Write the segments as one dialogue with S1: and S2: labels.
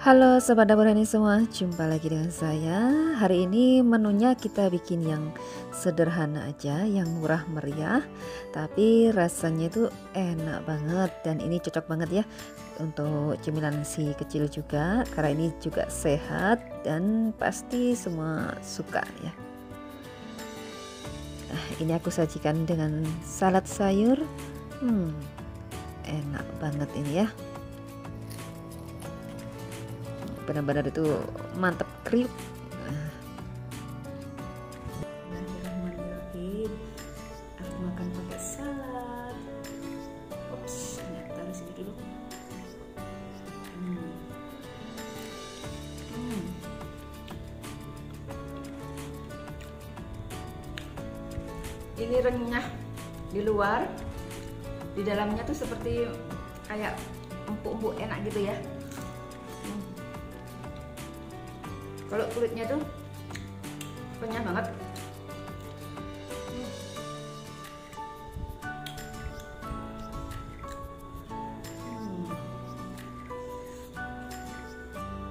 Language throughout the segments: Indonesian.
S1: Halo Sobat Dapur ini semua, jumpa lagi dengan saya. Hari ini menunya kita bikin yang sederhana aja, yang murah meriah, tapi rasanya itu enak banget. Dan ini cocok banget ya untuk cemilan si kecil juga, karena ini juga sehat dan pasti semua suka ya. Nah, ini aku sajikan dengan salad sayur. Enak banget ini ya. Benar-benar itu mantep, kriuk. Aku makan pakai salad. Ups, taruh sini dulu. Ini renyah di luar, di dalamnya tuh seperti kayak empuk-empuk enak gitu ya. Kalau kulitnya tuh renyah banget.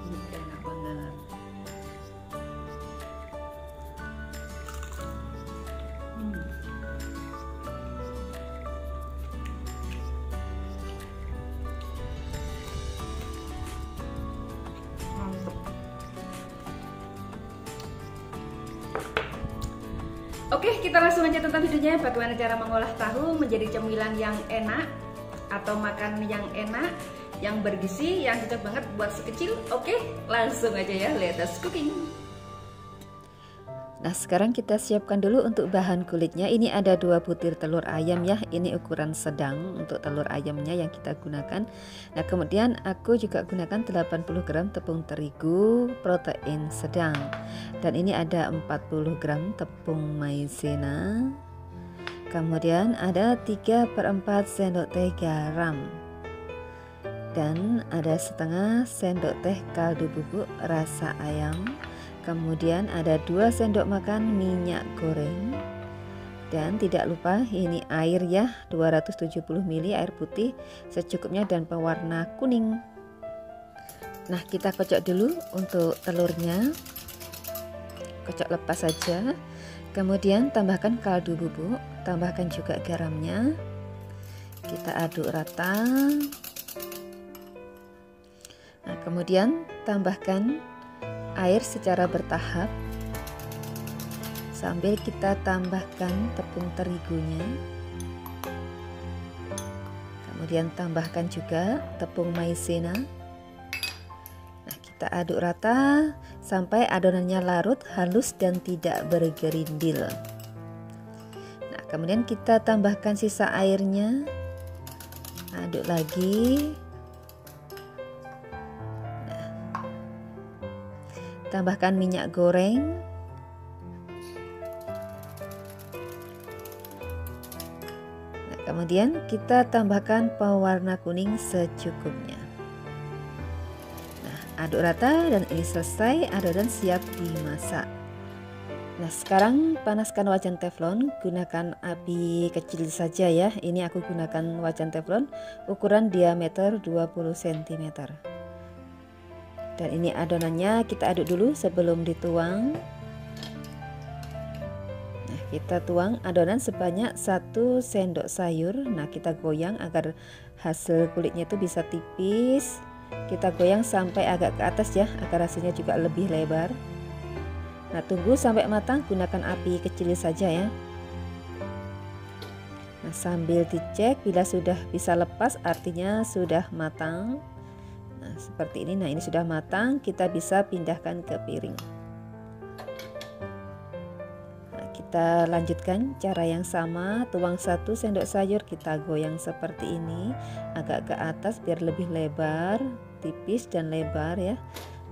S1: Ini enak banget. Mantap. Oke, kita langsung aja tonton videonya bagaimana cara mengolah tahu menjadi cemilan yang enak atau makan yang enak, yang bergizi, yang cocok banget buat si kecil. Oke, langsung aja ya, let us cooking. Nah, sekarang kita siapkan dulu untuk bahan kulitnya. Ini ada 2 butir telur ayam ya. Ini ukuran sedang untuk telur ayamnya yang kita gunakan. Nah, kemudian aku juga gunakan 80 gram tepung terigu protein sedang. Dan ini ada 40 gram tepung maizena. Kemudian ada 3/4 sendok teh garam. Dan ada setengah sendok teh kaldu bubuk rasa ayam. Kemudian ada 2 sendok makan minyak goreng. Dan tidak lupa ini air ya, 270 ml air putih secukupnya dan pewarna kuning. Nah, kita kocok dulu untuk telurnya. Kocok lepas saja. Kemudian tambahkan kaldu bubuk, tambahkan juga garamnya. Kita aduk rata. Nah, kemudian tambahkan air secara bertahap sambil kita tambahkan tepung terigunya. Kemudian tambahkan juga tepung maizena. Nah, kita aduk rata sampai adonannya larut, halus dan tidak bergerindil. Nah, kemudian kita tambahkan sisa airnya. Aduk lagi. Tambahkan minyak goreng. Nah, kemudian kita tambahkan pewarna kuning secukupnya. Nah, aduk rata dan ini selesai, adonan siap dimasak. Nah, sekarang panaskan wajan teflon, gunakan api kecil saja ya. Ini aku gunakan wajan teflon ukuran diameter 20 cm. Dan ini adonannya kita aduk dulu sebelum dituang. Nah, kita tuang adonan sebanyak 1 sendok sayur. Nah, kita goyang agar hasil kulitnya itu bisa tipis. Kita goyang sampai agak ke atas ya, agar hasilnya juga lebih lebar. Nah, tunggu sampai matang, gunakan api kecil saja ya. Nah, sambil dicek bila sudah bisa lepas artinya sudah matang. Nah, seperti ini. Nah, ini sudah matang, kita bisa pindahkan ke piring. Nah, kita lanjutkan cara yang sama, tuang 1 sendok sayur, kita goyang seperti ini agak ke atas biar lebih lebar, tipis dan lebar ya.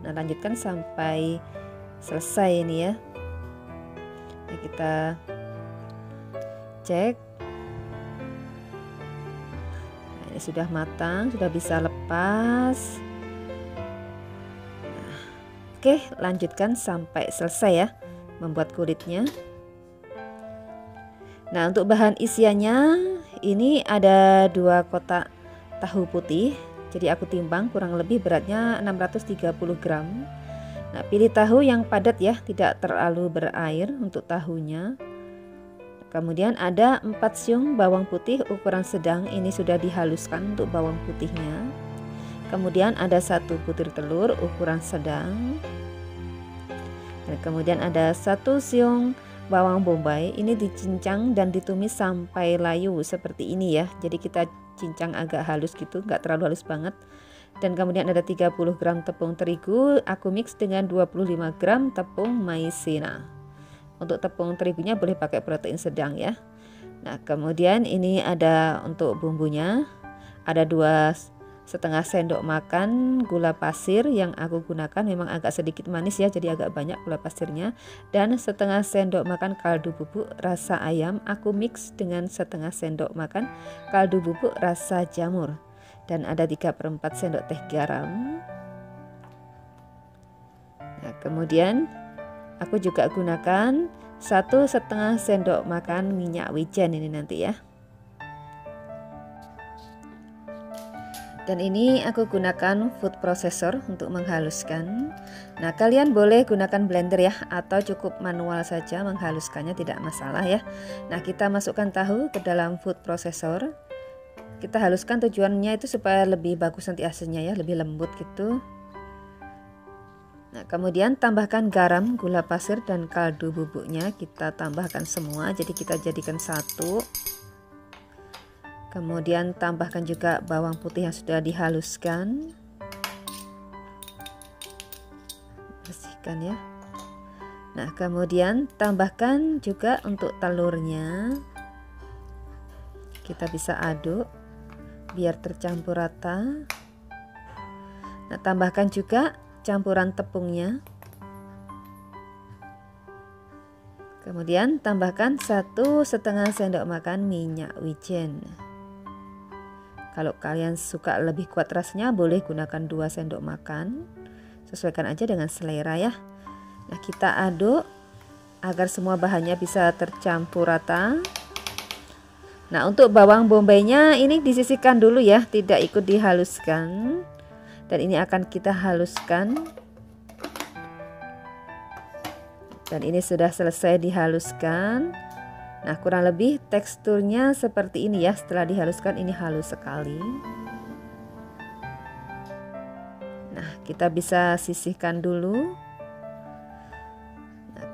S1: Nah, lanjutkan sampai selesai ini ya. Nah, kita cek. Ini sudah matang, sudah bisa lepas. Nah, oke, lanjutkan sampai selesai ya membuat kulitnya. Nah, untuk bahan isiannya ini ada 2 kotak tahu putih. Jadi aku timbang kurang lebih beratnya 630 gram. Nah, pilih tahu yang padat ya, tidak terlalu berair untuk tahunya. Kemudian ada 4 siung bawang putih ukuran sedang, ini sudah dihaluskan untuk bawang putihnya. Kemudian ada 1 butir telur ukuran sedang. Dan kemudian ada 1 siung bawang bombay, ini dicincang dan ditumis sampai layu seperti ini ya. Jadi kita cincang agak halus gitu, nggak terlalu halus banget. Dan kemudian ada 30 gram tepung terigu, aku mix dengan 25 gram tepung maizena. Untuk tepung terigunya boleh pakai protein sedang ya. Nah, kemudian ini ada untuk bumbunya, ada 2,5 sendok makan gula pasir yang aku gunakan, memang agak sedikit manis ya, jadi agak banyak gula pasirnya. Dan 1/2 sendok makan kaldu bubuk rasa ayam, aku mix dengan 1/2 sendok makan kaldu bubuk rasa jamur. Dan ada 3/4 sendok teh garam. Nah, kemudian aku juga gunakan 1,5 sendok makan minyak wijen ini nanti ya. Dan ini aku gunakan food processor untuk menghaluskan. Nah, kalian boleh gunakan blender ya, atau cukup manual saja menghaluskannya, tidak masalah ya. Nah, kita masukkan tahu ke dalam food processor. Kita haluskan tujuannya itu supaya lebih bagus nanti hasilnya ya, lebih lembut gitu. Nah, kemudian tambahkan garam, gula pasir dan kaldu bubuknya, kita tambahkan semua, jadi kita jadikan satu. Kemudian tambahkan juga bawang putih yang sudah dihaluskan. Bersihkan ya. Nah, kemudian tambahkan juga untuk telurnya. Kita bisa aduk biar tercampur rata. Nah, tambahkan juga campuran tepungnya. Kemudian tambahkan 1,5 sendok makan minyak wijen. Kalau kalian suka lebih kuat rasanya boleh gunakan 2 sendok makan. Sesuaikan aja dengan selera ya. Nah, kita aduk agar semua bahannya bisa tercampur rata. Nah, untuk bawang bombaynya ini disisihkan dulu ya, tidak ikut dihaluskan. Dan ini akan kita haluskan. Dan ini sudah selesai dihaluskan. Nah, kurang lebih teksturnya seperti ini ya, setelah dihaluskan ini halus sekali. Nah, kita bisa sisihkan dulu.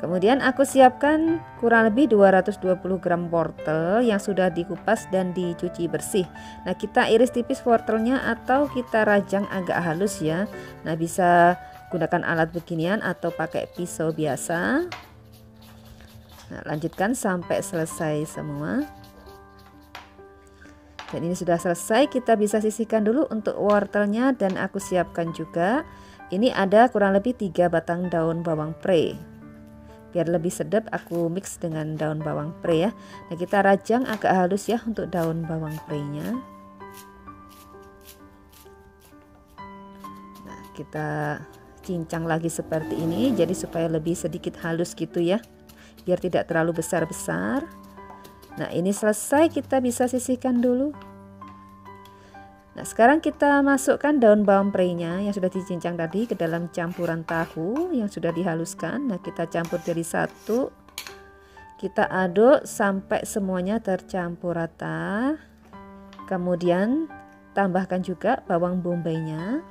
S1: Kemudian aku siapkan kurang lebih 220 gram wortel yang sudah dikupas dan dicuci bersih. Nah, kita iris tipis wortelnya atau kita rajang agak halus ya. Nah, bisa gunakan alat beginian atau pakai pisau biasa. Nah, lanjutkan sampai selesai semua. Dan ini sudah selesai, kita bisa sisihkan dulu untuk wortelnya. Dan aku siapkan juga, ini ada kurang lebih 3 batang daun bawang pre. Biar lebih sedap aku mix dengan daun bawang pre ya. Nah, kita rajang agak halus ya untuk daun bawang pre-nya. Nah, kita cincang lagi seperti ini, jadi supaya lebih sedikit halus gitu ya, biar tidak terlalu besar-besar. Nah, ini selesai, kita bisa sisihkan dulu. Nah, sekarang kita masukkan daun bawang pre-nya yang sudah dicincang tadi ke dalam campuran tahu yang sudah dihaluskan. Nah, kita campur jadi satu. Kita aduk sampai semuanya tercampur rata. Kemudian tambahkan juga bawang bombaynya.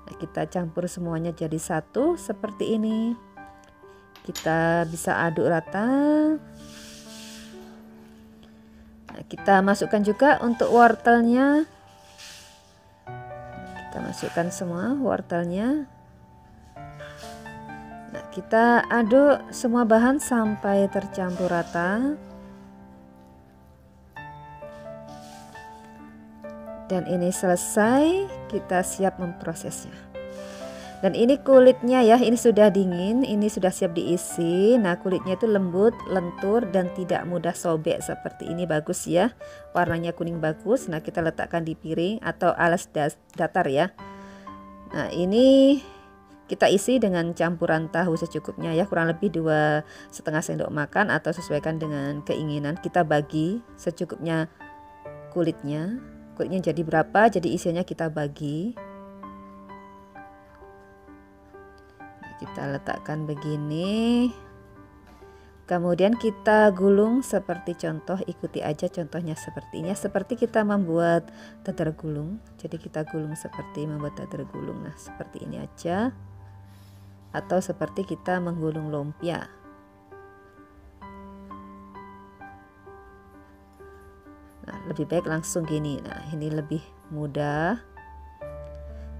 S1: Nah, kita campur semuanya jadi satu seperti ini. Kita bisa aduk rata. Nah, kita masukkan juga untuk wortelnya. Kita masukkan semua wortelnya. Nah, kita aduk semua bahan sampai tercampur rata. Dan ini selesai, kita siap memprosesnya. Dan ini kulitnya ya, ini sudah dingin, ini sudah siap diisi. Nah, kulitnya itu lembut, lentur dan tidak mudah sobek seperti ini, bagus ya. Warnanya kuning bagus. Nah, kita letakkan di piring atau alas datar ya. Nah, ini kita isi dengan campuran tahu secukupnya ya, kurang lebih 2,5 sendok makan atau sesuaikan dengan keinginan. Kita bagi secukupnya kulitnya. kulitnya jadi berapa, jadi isiannya kita bagi. Nah, kita letakkan begini. Kemudian kita gulung seperti contoh, ikuti aja contohnya seperti ini, seperti kita membuat dadar gulung. Jadi kita gulung seperti membuat dadar gulung. Nah, seperti ini aja. Atau seperti kita menggulung lumpia. Nah, lebih baik langsung gini. Nah, ini lebih mudah.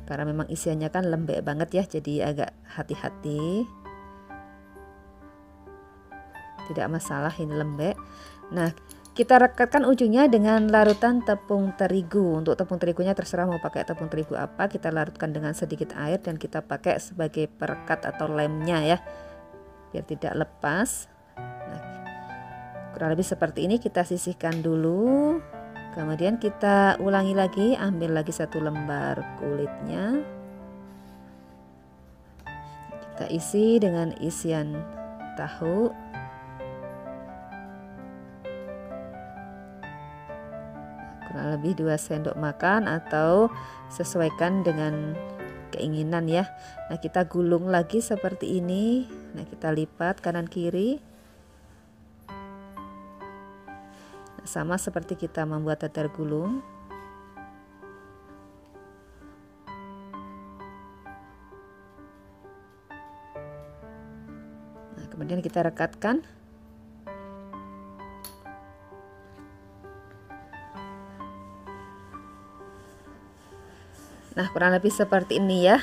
S1: Karena memang isiannya kan lembek banget ya, jadi agak hati-hati. Tidak masalah ini lembek. Nah, kita rekatkan ujungnya dengan larutan tepung terigu. Untuk tepung terigunya terserah mau pakai tepung terigu apa, kita larutkan dengan sedikit air dan kita pakai sebagai perekat atau lemnya ya, biar tidak lepas. Nah, kurang lebih seperti ini. Kita sisihkan dulu, kemudian kita ulangi lagi, ambil lagi satu lembar kulitnya, kita isi dengan isian tahu. Kurang lebih 2 sendok makan atau sesuaikan dengan keinginan ya. Nah, kita gulung lagi seperti ini. Nah, kita lipat kanan kiri. Nah, sama seperti kita membuat dadar gulung. Nah, kemudian kita rekatkan. Nah, kurang lebih seperti ini ya.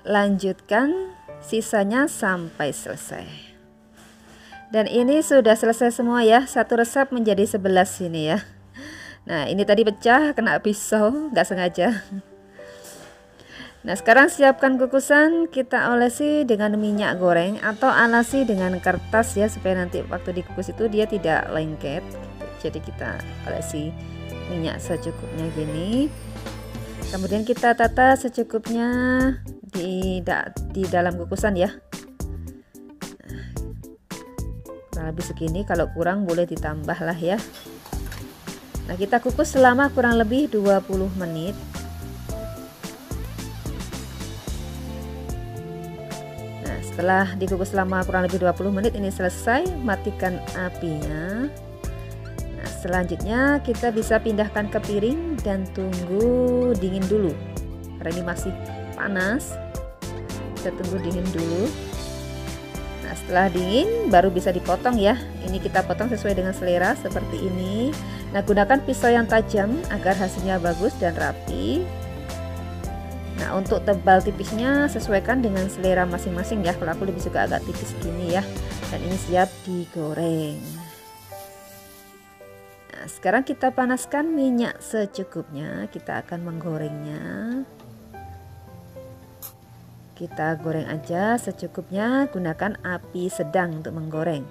S1: Lanjutkan sisanya sampai selesai. Dan ini sudah selesai semua ya. Satu resep menjadi 11 ini ya. Nah, ini tadi pecah kena pisau, nggak sengaja. Nah, sekarang siapkan kukusan, kita olesi dengan minyak goreng atau alasi dengan kertas ya, supaya nanti waktu dikukus itu dia tidak lengket. Jadi kita olesi minyak secukupnya gini. Kemudian kita tata secukupnya di dalam kukusan ya. Kurang lebih segini, kalau kurang boleh ditambah lah ya. Nah, kita kukus selama kurang lebih 20 menit. Nah, setelah dikukus selama kurang lebih 20 menit ini selesai, matikan apinya. Selanjutnya kita bisa pindahkan ke piring dan tunggu dingin dulu. Karena ini masih panas, kita tunggu dingin dulu. Nah, setelah dingin baru bisa dipotong ya. Ini kita potong sesuai dengan selera seperti ini. Nah, gunakan pisau yang tajam agar hasilnya bagus dan rapi. Nah, untuk tebal tipisnya sesuaikan dengan selera masing-masing ya. Kalau aku lebih suka agak tipis gini ya. Dan ini siap digoreng. Nah, sekarang kita panaskan minyak secukupnya. Kita akan menggorengnya. Kita goreng aja secukupnya, gunakan api sedang untuk menggoreng.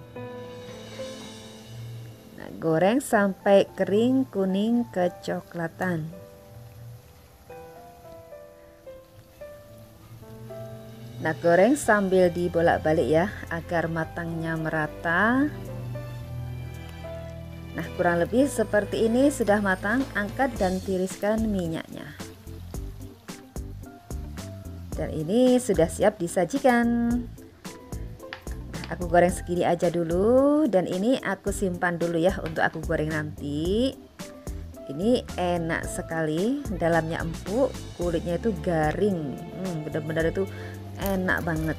S1: Nah, goreng sampai kering kuning kecoklatan. Nah, goreng sambil dibolak-balik ya, agar matangnya merata. Nah, kurang lebih seperti ini sudah matang. Angkat dan tiriskan minyaknya. Dan ini sudah siap disajikan. Nah, aku goreng segini aja dulu. Dan ini aku simpan dulu ya untuk aku goreng nanti. Ini enak sekali. Dalamnya empuk, kulitnya itu garing. Benar-benar itu enak banget.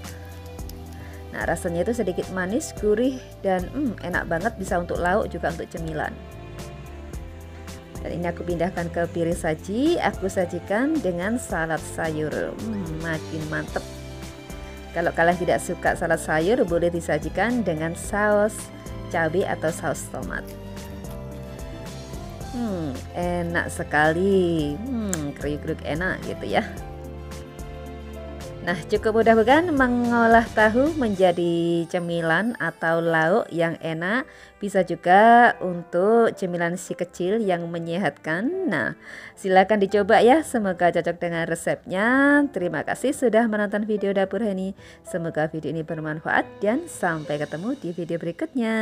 S1: Nah, rasanya itu sedikit manis, gurih, dan enak banget, bisa untuk lauk juga untuk cemilan. Dan ini aku pindahkan ke piring saji. Aku sajikan dengan salad sayur. Makin mantep. Kalau kalian tidak suka salad sayur, boleh disajikan dengan saus cabai atau saus tomat. Enak sekali. Kriuk-kriuk enak gitu ya. Nah, cukup mudah bukan mengolah tahu menjadi cemilan atau lauk yang enak. Bisa juga untuk cemilan si kecil yang menyehatkan. Nah, silakan dicoba ya. Semoga cocok dengan resepnya. Terima kasih sudah menonton video Dapur Heni. Semoga video ini bermanfaat dan sampai ketemu di video berikutnya.